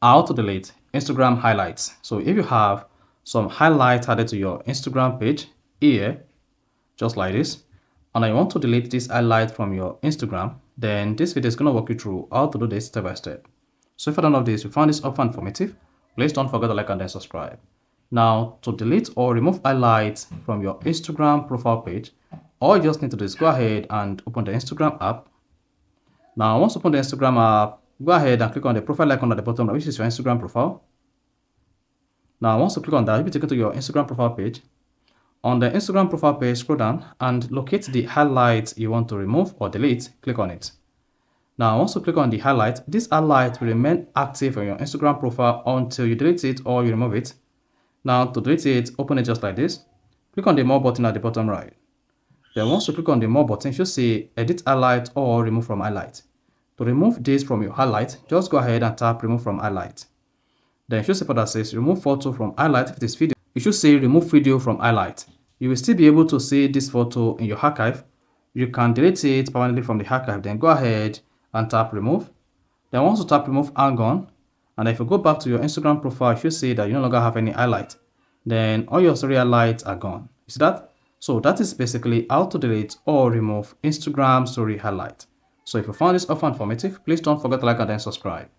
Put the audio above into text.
how to delete Instagram highlights. So if you have some highlights added to your Instagram page here, just like this, and I want to delete this highlight from your Instagram, then this video is going to walk you through how to do this step by step. So if you don't know this, you found this often informative, please don't forget to like and then subscribe. Now, to delete or remove highlights from your Instagram profile page, all you just need to do is go ahead and open the Instagram app. Now, once you open the Instagram app, go ahead and click on the profile icon at the bottom, which is your Instagram profile. Now, once you click on that, you'll be taken to your Instagram profile page. On the Instagram profile page, scroll down and locate the highlight you want to remove or delete. Click on it. Now, once you click on the highlight, this highlight will remain active on your Instagram profile until you delete it or you remove it. Now, to delete it, open it just like this. Click on the More button at the bottom right. Then once you click on the More button, you should say Edit Highlight or Remove from Highlight. To remove this from your highlight, just go ahead and tap Remove from Highlight. Then you should see that says Remove Photo from Highlight. If it is video, you should say Remove Video from Highlight. You will still be able to see this photo in your archive. You can delete it permanently from the archive. Then go ahead and tap Remove. Then once you tap Remove, hang on. And if you go back to your Instagram profile, you should see that you no longer have any highlight. Then all your story highlights are gone. You see that? So that is basically how to delete or remove Instagram story highlight. So if you found this often informative, please don't forget to like and then subscribe.